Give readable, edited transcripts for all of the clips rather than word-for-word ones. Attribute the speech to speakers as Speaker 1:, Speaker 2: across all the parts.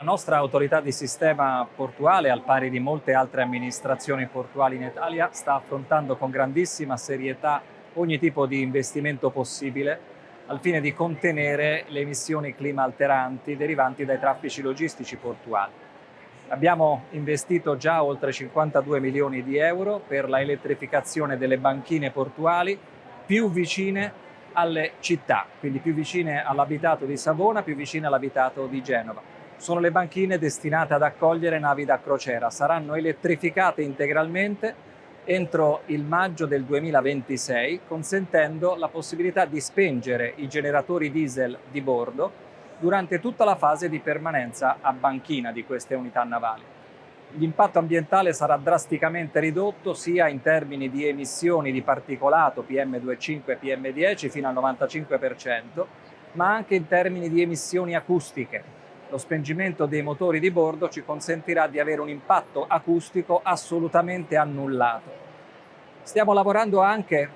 Speaker 1: nostra autorità di sistema portuale, al pari di molte altre amministrazioni portuali in Italia, sta affrontando con grandissima serietà ogni tipo di investimento possibile al fine di contenere le emissioni clima alteranti derivanti dai traffici logistici portuali. Abbiamo investito già oltre 52 milioni di euro per la elettrificazione delle banchine portuali più vicine alle città, quindi più vicine all'abitato di Savona, più vicine all'abitato di Genova. Sono le banchine destinate ad accogliere navi da crociera, saranno elettrificate integralmente entro il maggio del 2026, consentendo la possibilità di spengere i generatori diesel di bordo durante tutta la fase di permanenza a banchina di queste unità navali. L'impatto ambientale sarà drasticamente ridotto sia in termini di emissioni di particolato PM2,5 e PM10 fino al 95%, ma anche in termini di emissioni acustiche. Lo spengimento dei motori di bordo ci consentirà di avere un impatto acustico assolutamente annullato. Stiamo lavorando anche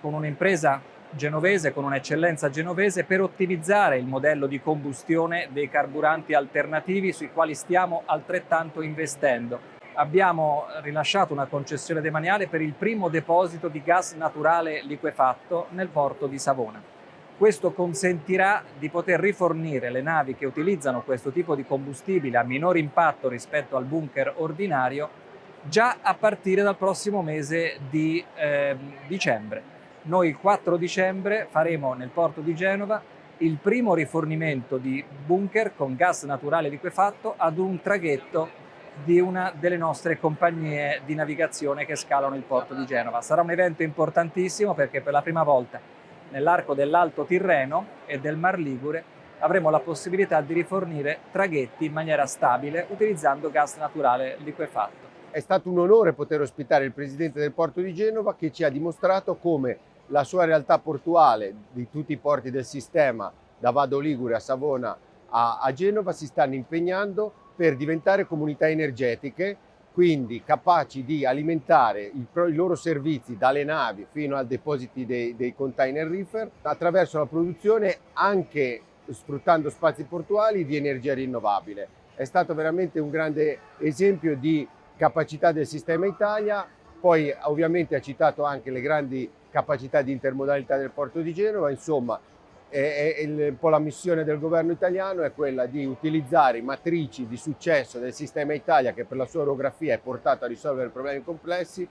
Speaker 1: con un'impresa genovese, con un'eccellenza genovese, per ottimizzare il modello di combustione dei carburanti alternativi sui quali stiamo altrettanto investendo. Abbiamo rilasciato una concessione demaniale per il primo deposito di gas naturale liquefatto nel porto di Savona. Questo consentirà di poter rifornire le navi che utilizzano questo tipo di combustibile a minor impatto rispetto al bunker ordinario già a partire dal prossimo mese di dicembre. Noi il 4 dicembre faremo nel porto di Genova il primo rifornimento di bunker con gas naturale liquefatto ad un traghetto di una delle nostre compagnie di navigazione che scalano il porto di Genova. Sarà un evento importantissimo perché per la prima volta nell'arco dell'Alto Tirreno e del Mar Ligure avremo la possibilità di rifornire traghetti in maniera stabile utilizzando gas naturale liquefatto.
Speaker 2: È stato un onore poter ospitare il presidente del porto di Genova, che ci ha dimostrato come la sua realtà portuale, di tutti i porti del sistema, da Vado Ligure a Savona a Genova, si stanno impegnando per diventare comunità energetiche, quindi capaci di alimentare i loro servizi dalle navi fino ai depositi dei container reefer attraverso la produzione, anche sfruttando spazi portuali, di energia rinnovabile. È stato veramente un grande esempio di capacità del sistema Italia. Poi ovviamente ha citato anche le grandi capacità di intermodalità del porto di Genova. Insomma, un po' la missione del governo italiano è quella di utilizzare i matrici di successo del sistema Italia, che per la sua orografia è portato a risolvere problemi complessi,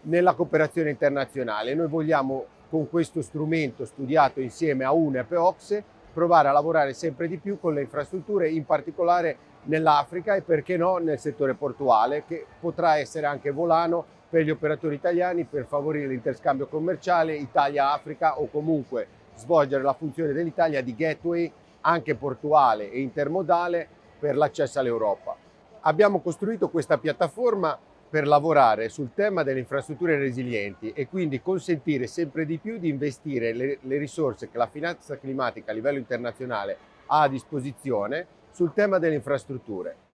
Speaker 2: nella cooperazione internazionale. Noi vogliamo, con questo strumento studiato insieme a UNEP e OCSE, provare a lavorare sempre di più con le infrastrutture, in particolare nell'Africa e perché no nel settore portuale, che potrà essere anche volano per gli operatori italiani per favorire l'interscambio commerciale Italia-Africa, o comunque svolgere la funzione dell'Italia di gateway anche portuale e intermodale per l'accesso all'Europa. Abbiamo costruito questa piattaforma per lavorare sul tema delle infrastrutture resilienti e quindi consentire sempre di più di investire le risorse che la finanza climatica a livello internazionale ha a disposizione sul tema delle infrastrutture.